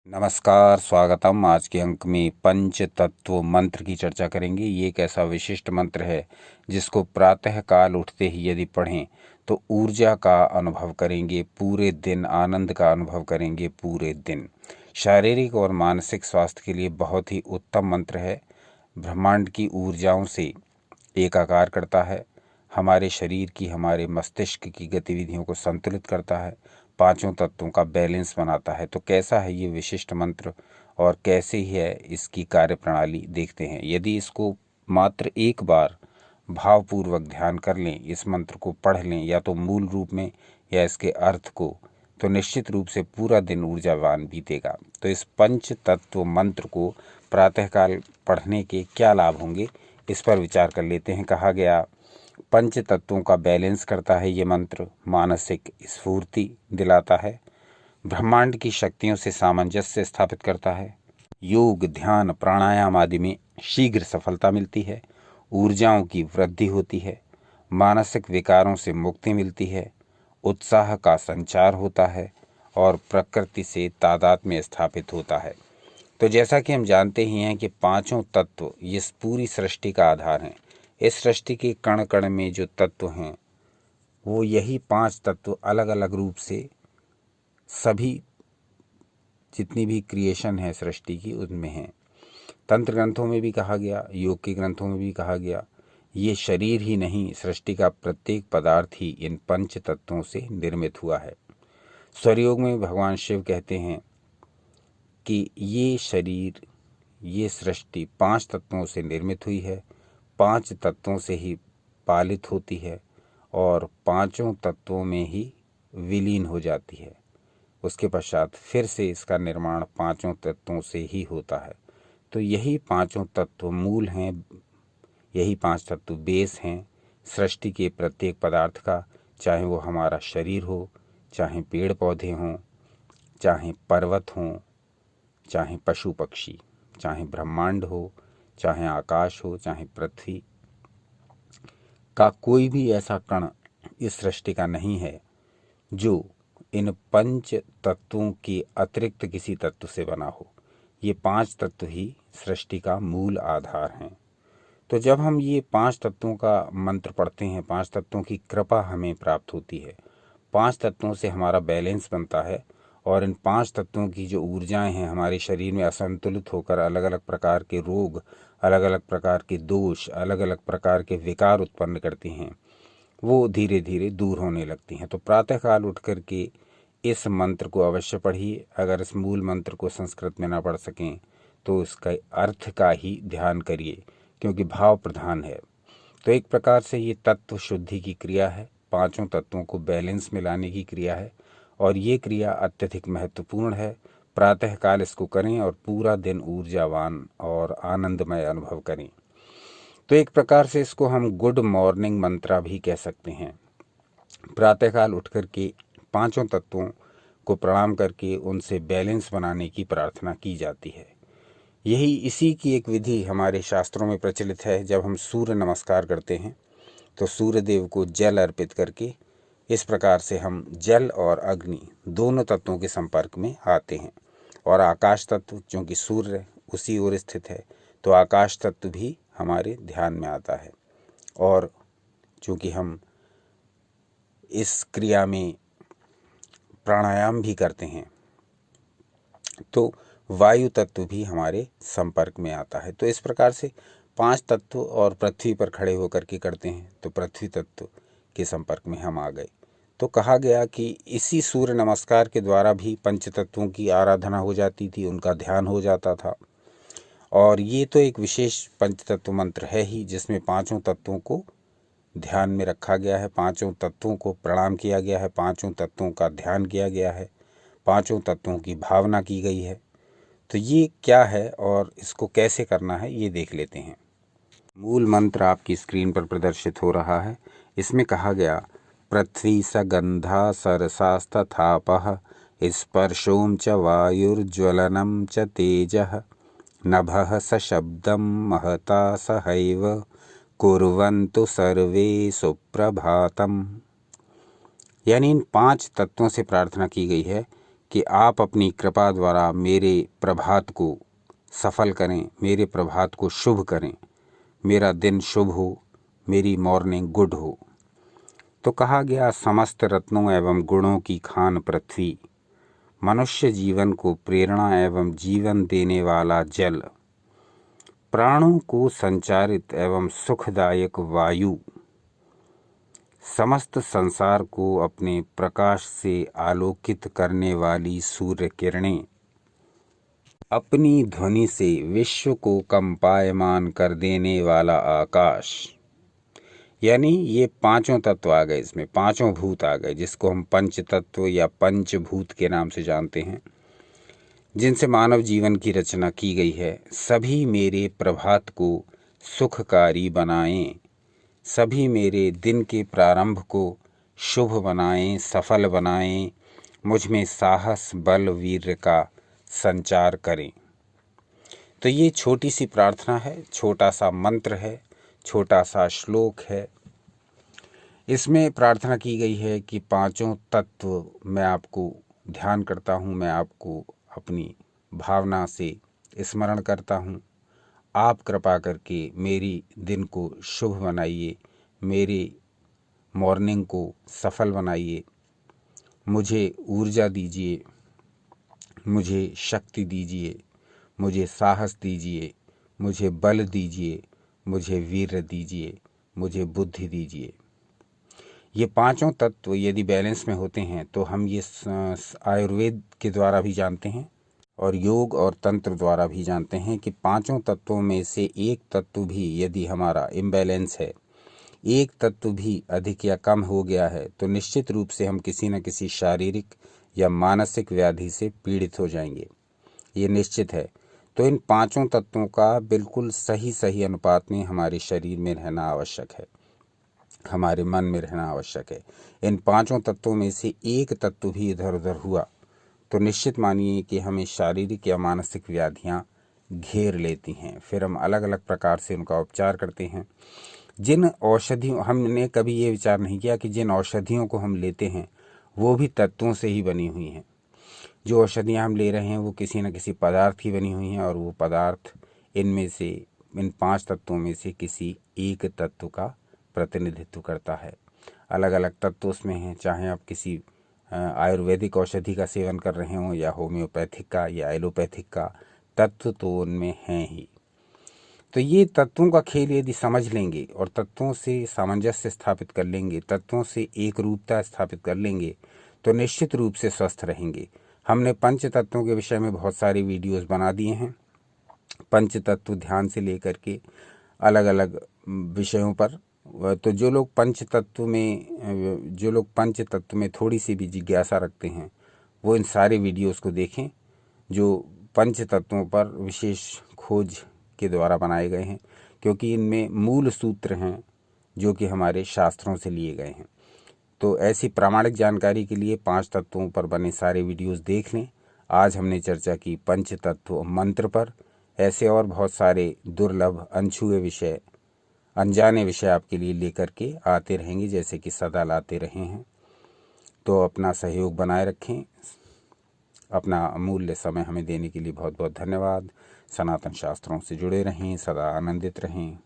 नमस्कार, स्वागतम। आज के अंक में पंच तत्व मंत्र की चर्चा करेंगे। ये एक ऐसा विशिष्ट मंत्र है जिसको प्रातः काल उठते ही यदि पढ़ें तो ऊर्जा का अनुभव करेंगे, पूरे दिन आनंद का अनुभव करेंगे पूरे दिन। शारीरिक और मानसिक स्वास्थ्य के लिए बहुत ही उत्तम मंत्र है। ब्रह्मांड की ऊर्जाओं से एकाकार करता है, हमारे शरीर की, हमारे मस्तिष्क की गतिविधियों को संतुलित करता है, पांचों तत्वों का बैलेंस बनाता है। तो कैसा है ये विशिष्ट मंत्र और कैसे ही है इसकी कार्यप्रणाली, देखते हैं। यदि इसको मात्र एक बार भावपूर्वक ध्यान कर लें, इस मंत्र को पढ़ लें, या तो मूल रूप में या इसके अर्थ को, तो निश्चित रूप से पूरा दिन ऊर्जावान बीतेगा। तो इस पंच तत्व मंत्र को प्रातःकाल पढ़ने के क्या लाभ होंगे, इस पर विचार कर लेते हैं। कहा गया पंच तत्वों का बैलेंस करता है ये मंत्र, मानसिक स्फूर्ति दिलाता है, ब्रह्मांड की शक्तियों से सामंजस्य स्थापित करता है, योग, ध्यान, प्राणायाम आदि में शीघ्र सफलता मिलती है, ऊर्जाओं की वृद्धि होती है, मानसिक विकारों से मुक्ति मिलती है, उत्साह का संचार होता है और प्रकृति से तादात्म्य स्थापित होता है। तो जैसा कि हम जानते ही हैं कि पांचों तत्व इस पूरी सृष्टि का आधार हैं। इस सृष्टि के कण कण में जो तत्व हैं वो यही पांच तत्व अलग अलग रूप से सभी जितनी भी क्रिएशन है सृष्टि की उनमें हैं। तंत्र ग्रंथों में भी कहा गया, योग के ग्रंथों में भी कहा गया, ये शरीर ही नहीं, सृष्टि का प्रत्येक पदार्थ ही इन पंच तत्वों से निर्मित हुआ है। स्वरयोग में भगवान शिव कहते हैं कि ये शरीर, ये सृष्टि पांच तत्वों से निर्मित हुई है, पांच तत्वों से ही पालित होती है और पांचों तत्वों में ही विलीन हो जाती है। उसके पश्चात फिर से इसका निर्माण पांचों तत्वों से ही होता है। तो यही पांचों तत्व मूल हैं, यही पांच तत्व बेस हैं सृष्टि के प्रत्येक पदार्थ का, चाहे वो हमारा शरीर हो, चाहे पेड़ पौधे हों, चाहे पर्वत हों, चाहे पशु पक्षी, चाहे ब्रह्मांड हो, चाहे आकाश हो, चाहे पृथ्वी का कोई भी ऐसा कण इस सृष्टि का नहीं है जो इन पंच तत्वों के अतिरिक्त किसी तत्व से बना हो। ये पांच तत्व ही सृष्टि का मूल आधार हैं। तो जब हम ये पांच तत्वों का मंत्र पढ़ते हैं, पांच तत्वों की कृपा हमें प्राप्त होती है, पांच तत्वों से हमारा बैलेंस बनता है और इन पांच तत्वों की जो ऊर्जाएं हैं हमारे शरीर में असंतुलित होकर अलग अलग प्रकार के रोग, अलग अलग प्रकार के दोष, अलग अलग प्रकार के विकार उत्पन्न करती हैं, वो धीरे धीरे दूर होने लगती हैं। तो प्रातःकाल उठ कर के इस मंत्र को अवश्य पढ़िए। अगर इस मूल मंत्र को संस्कृत में ना पढ़ सकें तो इसका अर्थ का ही ध्यान करिए, क्योंकि भाव प्रधान है। तो एक प्रकार से ये तत्व शुद्धि की क्रिया है, पांचों तत्वों को बैलेंस में लाने की क्रिया है और ये क्रिया अत्यधिक महत्वपूर्ण है। प्रातःकाल इसको करें और पूरा दिन ऊर्जावान और आनंदमय अनुभव करें। तो एक प्रकार से इसको हम गुड मॉर्निंग मंत्रा भी कह सकते हैं। प्रातःकाल उठ कर के पांचों तत्वों को प्रणाम करके उनसे बैलेंस बनाने की प्रार्थना की जाती है। यही इसी की एक विधि हमारे शास्त्रों में प्रचलित है। जब हम सूर्य नमस्कार करते हैं तो सूर्य देव को जल अर्पित करके इस प्रकार से हम जल और अग्नि दोनों तत्वों के संपर्क में आते हैं। और आकाश तत्व, क्योंकि सूर्य उसी ओर स्थित है, तो आकाश तत्व भी हमारे ध्यान में आता है। और चूँकि हम इस क्रिया में प्राणायाम भी करते हैं तो वायु तत्व भी हमारे संपर्क में आता है। तो इस प्रकार से पांच तत्व और पृथ्वी पर खड़े होकर के करते हैं तो पृथ्वी तत्व के संपर्क में हम आ गए। तो कहा गया कि इसी सूर्य नमस्कार के द्वारा भी पंच तत्वों की आराधना हो जाती थी, उनका ध्यान हो जाता था। और ये तो एक विशेष पंच तत्व मंत्र है ही जिसमें पांचों तत्वों को ध्यान में रखा गया है, पांचों तत्वों को प्रणाम किया गया है, पांचों तत्वों का ध्यान किया गया है, पांचों तत्वों की भावना की गई है। तो ये क्या है और इसको कैसे करना है ये देख लेते हैं। मूल मंत्र आपकी स्क्रीन पर प्रदर्शित हो रहा है। इसमें कहा गया, पृथ्वी स गंधा सरसास्तथापः स्पर्शों च वायुर्ज्वलनं च तेजः नभः स शब्दं महता सहैव कुर्वन्तु सर्वे सुप्रभातम। यानी इन पांच तत्वों से प्रार्थना की गई है कि आप अपनी कृपा द्वारा मेरे प्रभात को सफल करें, मेरे प्रभात को शुभ करें, मेरा दिन शुभ हो, मेरी मॉर्निंग गुड हो। तो कहा गया, समस्त रत्नों एवं गुणों की खान पृथ्वी, मनुष्य जीवन को प्रेरणा एवं जीवन देने वाला जल, प्राणों को संचारित एवं सुखदायक वायु, समस्त संसार को अपने प्रकाश से आलोकित करने वाली सूर्य किरणें, अपनी ध्वनि से विश्व को कंपायमान कर देने वाला आकाश। यानी ये पांचों तत्व आ गए, इसमें पांचों भूत आ गए, जिसको हम पंच तत्व या पंचभूत के नाम से जानते हैं, जिनसे मानव जीवन की रचना की गई है। सभी मेरे प्रभात को सुखकारी बनाएं, सभी मेरे दिन के प्रारंभ को शुभ बनाएं, सफल बनाएं, मुझ में साहस, बल, वीर्य का संचार करें। तो ये छोटी सी प्रार्थना है, छोटा सा मंत्र है, छोटा सा श्लोक है। इसमें प्रार्थना की गई है कि पांचों तत्व मैं आपको ध्यान करता हूँ, मैं आपको अपनी भावना से स्मरण करता हूँ। आप कृपा करके मेरी दिन को शुभ बनाइए, मेरी मॉर्निंग को सफल बनाइए, मुझे ऊर्जा दीजिए, मुझे शक्ति दीजिए, मुझे साहस दीजिए, मुझे बल दीजिए, मुझे वीर्य दीजिए, मुझे बुद्धि दीजिए। ये पांचों तत्व यदि बैलेंस में होते हैं तो हम ये आयुर्वेद के द्वारा भी जानते हैं और योग और तंत्र द्वारा भी जानते हैं कि पांचों तत्वों में से एक तत्व भी यदि हमारा इम्बैलेंस है, एक तत्व भी अधिक या कम हो गया है, तो निश्चित रूप से हम किसी न किसी शारीरिक या मानसिक व्याधि से पीड़ित हो जाएंगे, ये निश्चित है। तो इन पांचों तत्वों का बिल्कुल सही सही अनुपात में हमारे शरीर में रहना आवश्यक है, हमारे मन में रहना आवश्यक है। इन पांचों तत्वों में से एक तत्व भी इधर उधर हुआ तो निश्चित मानिए कि हमें शारीरिक या मानसिक व्याधियां घेर लेती हैं। फिर हम अलग अलग प्रकार से उनका उपचार करते हैं। जिन औषधियों, हमने कभी ये विचार नहीं किया कि जिन औषधियों को हम लेते हैं वो भी तत्वों से ही बनी हुई हैं। जो औषधियाँ हम ले रहे हैं वो किसी न किसी पदार्थ की बनी हुई हैं और वो पदार्थ इनमें से, इन पांच तत्वों में से किसी एक तत्व का प्रतिनिधित्व करता है। अलग अलग तत्व उसमें हैं, चाहे आप किसी आयुर्वेदिक औषधि का सेवन कर रहे हों या होम्योपैथिक का या एलोपैथिक का, तत्व तो उनमें हैं ही। तो ये तत्वों का खेल यदि समझ लेंगे और तत्वों से सामंजस्य स्थापित कर लेंगे, तत्वों से एक रूपता स्थापित कर लेंगे, तो निश्चित रूप से स्वस्थ रहेंगे। हमने पंच तत्वों के विषय में बहुत सारी वीडियोस बना दिए हैं, पंच तत्व ध्यान से लेकर के अलग अलग विषयों पर। तो जो लोग पंच तत्व में थोड़ी सी भी जिज्ञासा रखते हैं वो इन सारे वीडियोस को देखें जो पंच तत्वों पर विशेष खोज के द्वारा बनाए गए हैं, क्योंकि इनमें मूल सूत्र हैं जो कि हमारे शास्त्रों से लिए गए हैं। तो ऐसी प्रामाणिक जानकारी के लिए पांच तत्वों पर बने सारे वीडियोस देख लें। आज हमने चर्चा की पंच तत्व मंत्र पर। ऐसे और बहुत सारे दुर्लभ, अनछुए विषय, अनजाने विषय आपके लिए लेकर के आते रहेंगे, जैसे कि सदा लाते रहे हैं। तो अपना सहयोग बनाए रखें। अपना अमूल्य समय हमें देने के लिए बहुत बहुत धन्यवाद। सनातन शास्त्रों से जुड़े रहें, सदा आनंदित रहें।